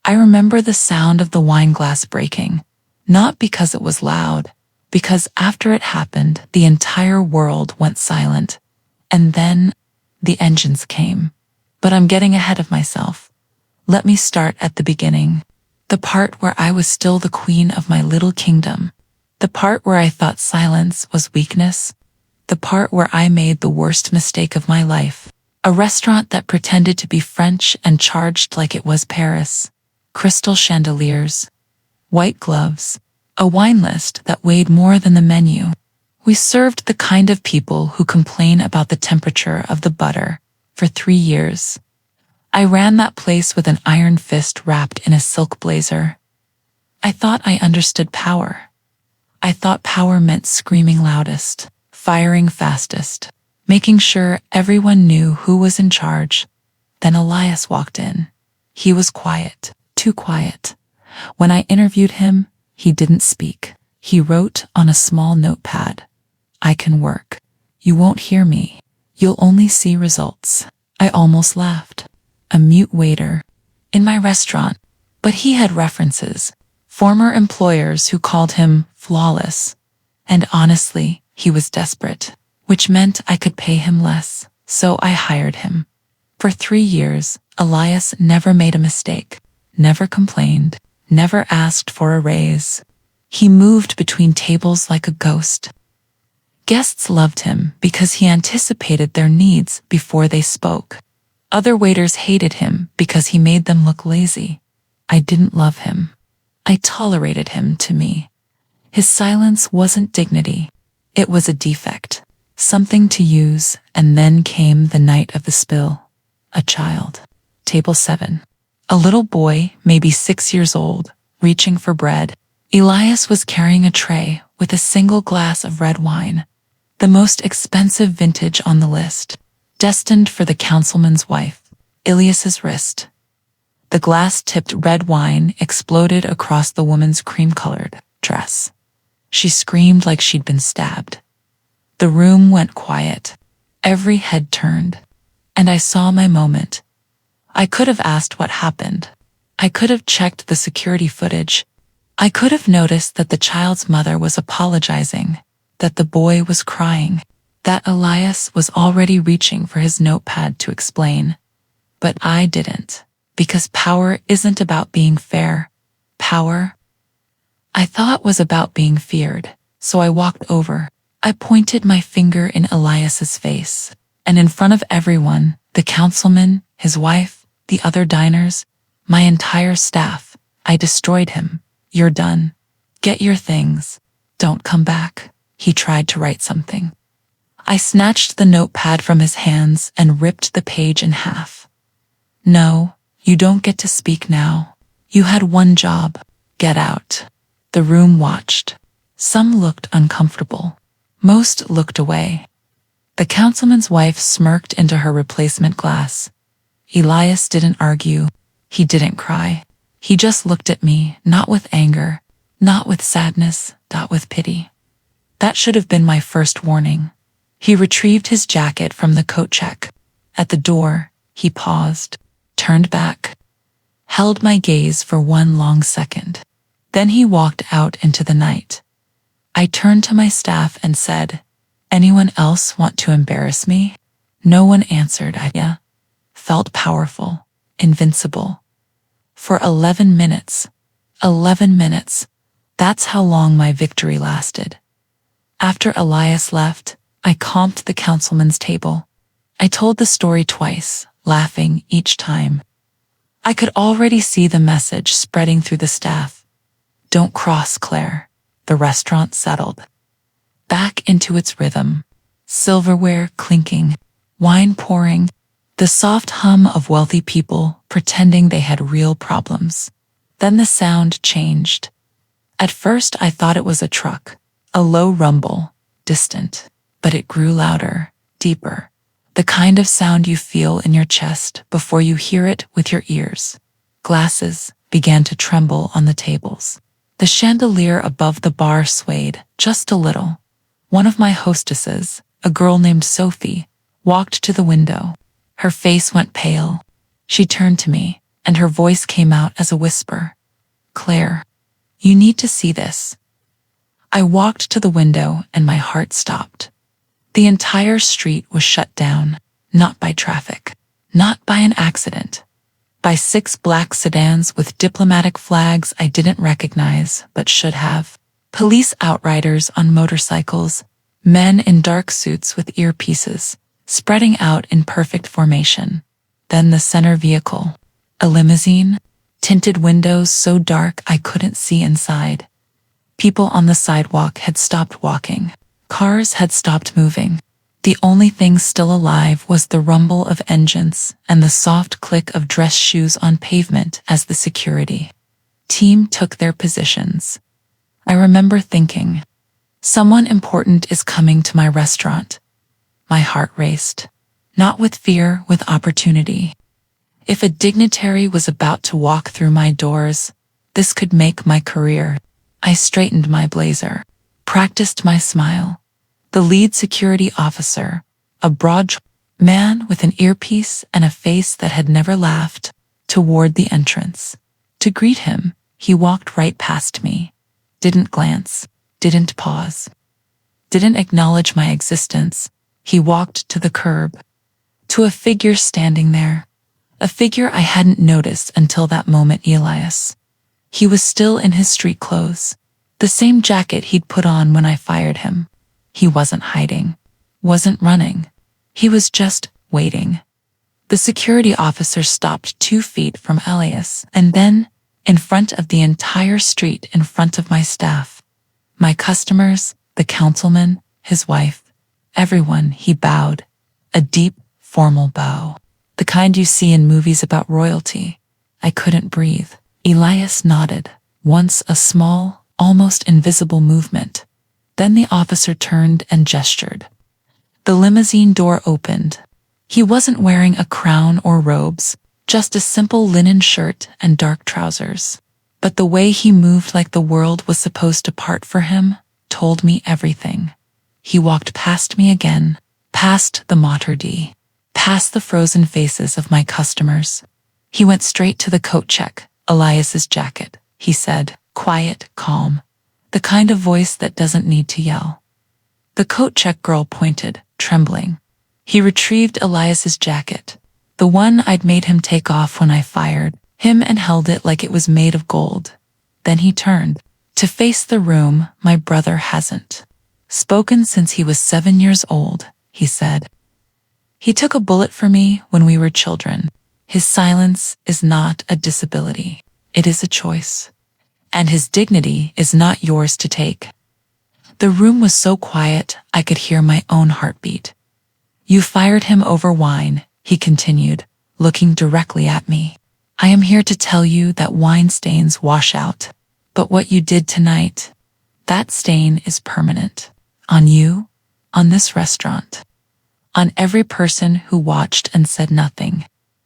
I remember the sound of the wine glass breaking, not because it was loud, because after it happened, the entire world went silent. And then the engines came. But I'm getting ahead of myself. Let me start at the beginning. The part where I was still the queen of my little kingdom. The part where I thought silence was weakness. The part where I made the worst mistake of my life. A restaurant that pretended to be French and charged like it was Paris. Crystal chandeliers. White gloves. A wine list that weighed more than the menu. We served the kind of people who complain about the temperature of the butter for 3 years. I ran that place with an iron fist wrapped in a silk blazer. I thought I understood power. I thought power meant screaming loudest, firing fastest, making sure everyone knew who was in charge. Then Elias walked in. He was quiet, too quiet. When I interviewed him, he didn't speak. He wrote on a small notepad, "I can work. You won't hear me. You'll only see results." I almost laughed. A mute waiter in my restaurant, but he had references, former employers who called him flawless. And honestly, he was desperate, which meant I could pay him less, so I hired him. For 3 years, Elias never made a mistake, never complained, never asked for a raise. He moved between tables like a ghost. Guests loved him because he anticipated their needs before they spoke. Other waiters hated him because he made them look lazy. I didn't love him. I tolerated him to me. His silence wasn't dignity. It was a defect, something to use, and then came the night of the spill. A child. Table 7. A little boy, maybe 6 years old, reaching for bread. Elias was carrying a tray with a single glass of red wine, the most expensive vintage on the list, destined for the councilman's wife, Elias's wrist. The glass-tipped red wine exploded across the woman's cream-colored dress. She screamed like she'd been stabbed. The room went quiet. Every head turned. And I saw my moment. I could have asked what happened. I could have checked the security footage. I could have noticed that the child's mother was apologizing, that the boy was crying, that Elias was already reaching for his notepad to explain. But I didn't, because power isn't about being fair. Power, I thought, was about being feared. So I walked over. I pointed my finger in Elias's face, and in front of everyone, the councilman, his wife, the other diners, my entire staff, I destroyed him. "You're done. Get your things. Don't come back." He tried to write something. I snatched the notepad from his hands and ripped the page in half. "No, you don't get to speak now. You had one job. Get out." The room watched. Some looked uncomfortable. Most looked away. The councilman's wife smirked into her replacement glass. Elias didn't argue. He didn't cry. He just looked at me, not with anger, not with sadness, not with pity. That should have been my first warning. He retrieved his jacket from the coat check. At the door, he paused, turned back, held my gaze for one long second. Then he walked out into the night. I turned to my staff and said, "Anyone else want to embarrass me?" No one answered. I felt powerful, invincible. For 11 minutes. 11 minutes. That's how long my victory lasted. After Elias left, I comped the councilman's table. I told the story twice, laughing each time. I could already see the message spreading through the staff. Don't cross, Claire. The restaurant settled back into its rhythm. Silverware clinking, wine pouring, the soft hum of wealthy people pretending they had real problems. Then the sound changed. At first I thought it was a truck, a low rumble, distant, but it grew louder, deeper, the kind of sound you feel in your chest before you hear it with your ears. Glasses began to tremble on the tables. The chandelier above the bar swayed just a little. One of my hostesses, a girl named Sophie, walked to the window. Her face went pale. She turned to me, and her voice came out as a whisper. "Claire, you need to see this." I walked to the window and my heart stopped. The entire street was shut down, not by traffic, not by an accident, by 6 black sedans with diplomatic flags I didn't recognize but should have, police outriders on motorcycles, men in dark suits with earpieces, spreading out in perfect formation. Then the center vehicle, a limousine, tinted windows so dark I couldn't see inside. People on the sidewalk had stopped walking. Cars had stopped moving. The only thing still alive was the rumble of engines and the soft click of dress shoes on pavement as the security team took their positions. I remember thinking, someone important is coming to my restaurant. My heart raced, not with fear, with opportunity. If a dignitary was about to walk through my doors, this could make my career. I straightened my blazer, practiced my smile. The lead security officer, a broad man with an earpiece and a face that had never laughed, toward the entrance. To greet him, he walked right past me. Didn't glance, didn't pause, didn't acknowledge my existence. He walked to the curb, to a figure standing there. A figure I hadn't noticed until that moment. Elias. He was still in his street clothes, the same jacket he'd put on when I fired him. He wasn't hiding, wasn't running. He was just waiting. The security officer stopped 2 feet from Elias, and then, in front of the entire street, in front of my staff, my customers, the councilman, his wife, everyone, he bowed. A deep, formal bow. The kind you see in movies about royalty. I couldn't breathe. Elias nodded, once a small, almost invisible movement. Then the officer turned and gestured. The limousine door opened. He wasn't wearing a crown or robes, just a simple linen shirt and dark trousers. But the way he moved, like the world was supposed to part for him, told me everything. He walked past me again, past the Mater D, past the frozen faces of my customers. He went straight to the coat check. "Elias's jacket," he said, quiet, calm, the kind of voice that doesn't need to yell. The coat check girl pointed, trembling. He retrieved Elias's jacket, the one I'd made him take off when I fired him, and held it like it was made of gold. Then he turned to face the room. "My brother hasn't spoken since he was 7 years old," he said. "He took a bullet for me when we were children. His silence is not a disability. It is a choice. And his dignity is not yours to take." The room was so quiet I could hear my own heartbeat. "You fired him over wine," he continued, looking directly at me. "I am here to tell you that wine stains wash out. But what you did tonight, that stain is permanent. On you, on this restaurant, on every person who watched and said nothing."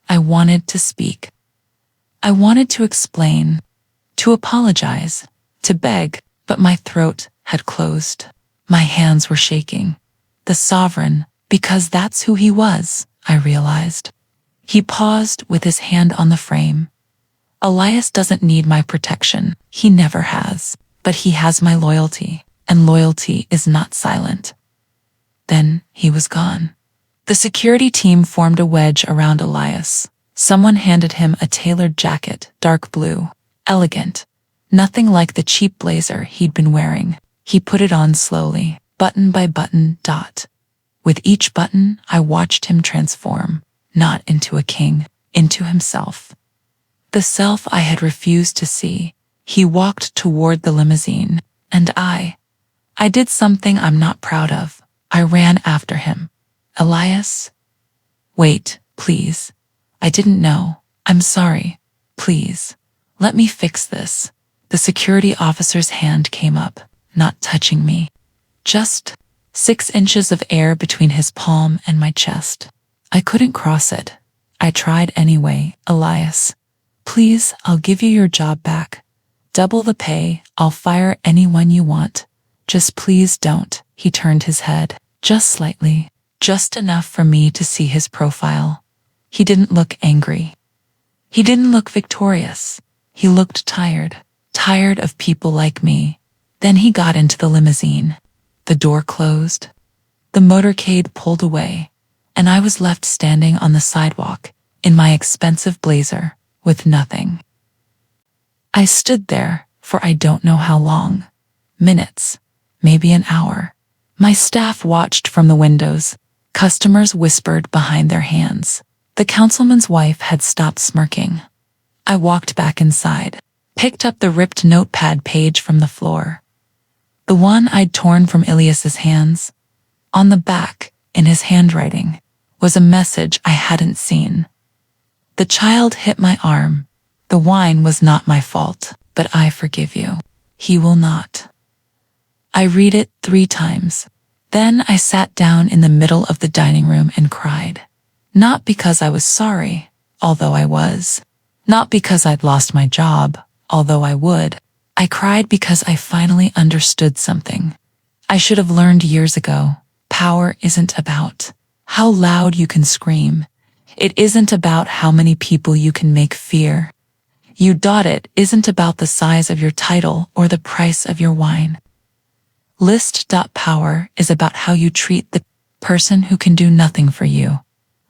I wanted to speak. I wanted to explain, to apologize, to beg, but my throat had closed. My hands were shaking. The sovereign, because that's who he was, I realized. He paused with his hand on the frame. "Elias doesn't need my protection. He never has. But he has my loyalty, and loyalty is not silent." Then he was gone. The security team formed a wedge around Elias. Someone handed him a tailored jacket, dark blue, elegant, nothing like the cheap blazer he'd been wearing. He put it on slowly, button by button. With each button, I watched him transform, not into a king, into himself. The self I had refused to see. He walked toward the limousine, and I did something I'm not proud of. I ran after him. "Elias? Wait, please. I didn't know. I'm sorry. Please. Let me fix this." The security officer's hand came up, not touching me. Just 6 inches of air between his palm and my chest. I couldn't cross it. I tried anyway. "Elias, please, I'll give you your job back. Double the pay. I'll fire anyone you want. Just please don't." He turned his head, just slightly. Just enough for me to see his profile. He didn't look angry. He didn't look victorious. He looked tired, tired of people like me. Then he got into the limousine. The door closed. The motorcade pulled away, and I was left standing on the sidewalk in my expensive blazer with nothing. I stood there for I don't know how long. Minutes, maybe an hour. My staff watched from the windows. Customers whispered behind their hands. The councilman's wife had stopped smirking. I walked back inside, picked up the ripped notepad page from the floor. The one I'd torn from Ilias's hands. On the back, in his handwriting, was a message I hadn't seen. The child hit my arm. The wine was not my fault, but I forgive you. He will not. I read it 3 times. Then I sat down in the middle of the dining room and cried. Not because I was sorry, although I was. Not because I'd lost my job, although I would. I cried because I finally understood something. I should have learned years ago. Power isn't about how loud you can scream. It isn't about how many people you can make fear. It isn't about the size of your title or the price of your wine. Power is about how you treat the person who can do nothing for you.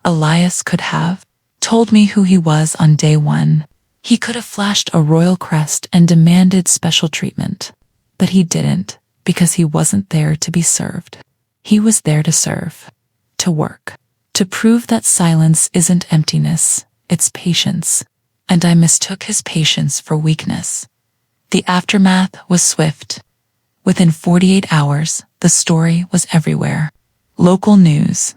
Elias could have told me who he was on day 1. He could have flashed a royal crest and demanded special treatment. But he didn't, because he wasn't there to be served. He was there to serve, to work, to prove that silence isn't emptiness, it's patience. And I mistook his patience for weakness. The aftermath was swift. Within 48 hours, the story was everywhere. Local news,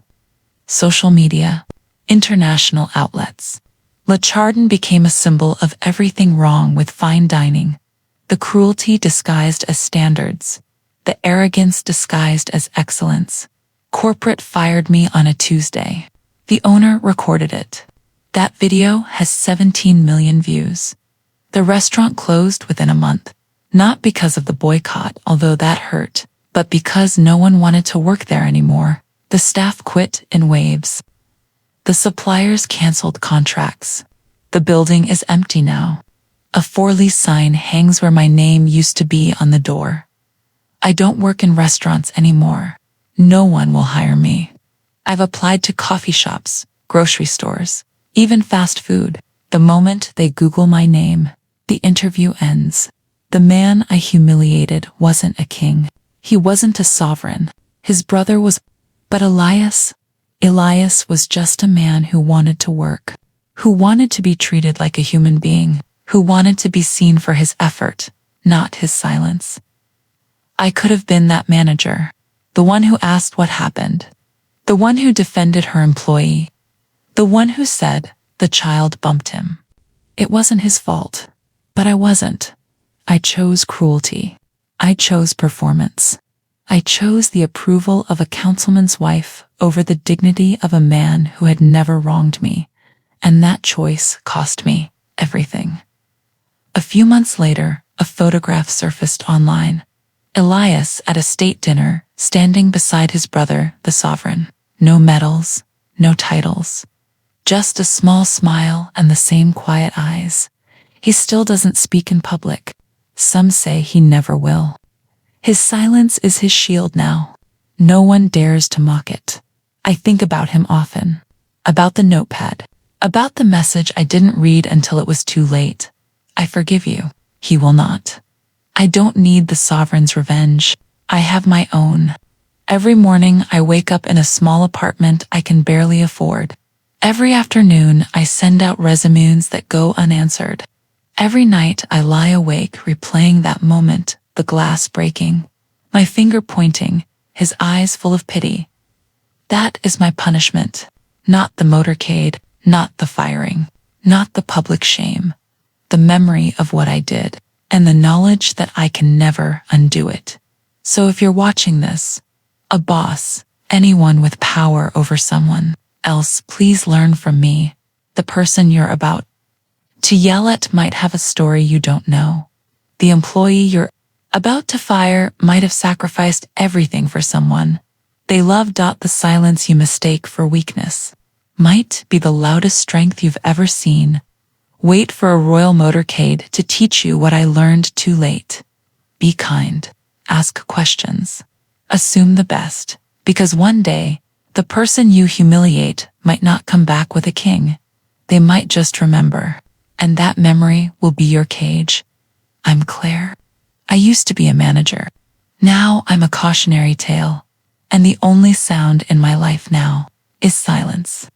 social media, international outlets. Le Chardon became a symbol of everything wrong with fine dining. The cruelty disguised as standards. The arrogance disguised as excellence. Corporate fired me on a Tuesday. The owner recorded it. That video has 17 million views. The restaurant closed within a month. Not because of the boycott, although that hurt, but because no one wanted to work there anymore. The staff quit in waves. The suppliers canceled contracts. The building is empty now. A for-lease sign hangs where my name used to be on the door. I don't work in restaurants anymore. No one will hire me. I've applied to coffee shops, grocery stores, even fast food. The moment they Google my name, the interview ends. The man I humiliated wasn't a king. He wasn't a sovereign. His brother was. But Elias was just a man who wanted to work, who wanted to be treated like a human being, who wanted to be seen for his effort, not his silence. I could have been that manager, the one who asked what happened, the one who defended her employee, the one who said the child bumped him. It wasn't his fault, but I wasn't. I chose cruelty. I chose performance. I chose the approval of a councilman's wife over the dignity of a man who had never wronged me, and that choice cost me everything. A few months later, a photograph surfaced online. Elias at a state dinner, standing beside his brother, the sovereign. No medals, no titles. Just a small smile and the same quiet eyes. He still doesn't speak in public. Some say he never will. His silence is his shield now. No one dares to mock it. I think about him often. About the notepad. About the message I didn't read until it was too late. I forgive you. He will not. I don't need the sovereign's revenge. I have my own. Every morning I wake up in a small apartment I can barely afford. Every afternoon I send out resumes that go unanswered. Every night I lie awake replaying that moment, the glass breaking, my finger pointing, his eyes full of pity. That is my punishment. Not the motorcade, not the firing, not the public shame. The memory of what I did, and the knowledge that I can never undo it. So if you're watching this, a boss, anyone with power over someone else, please learn from me. The person you're about to yell at might have a story you don't know. The employee you're about to fire might have sacrificed everything for someone they love. The silence you mistake for weakness might be the loudest strength you've ever seen. Wait for a royal motorcade to teach you what I learned too late. Be kind. Ask questions. Assume the best, because one day, the person you humiliate might not come back with a king. They might just remember, and that memory will be your cage. I'm Claire. I used to be a manager. Now I'm a cautionary tale, and the only sound in my life now is silence.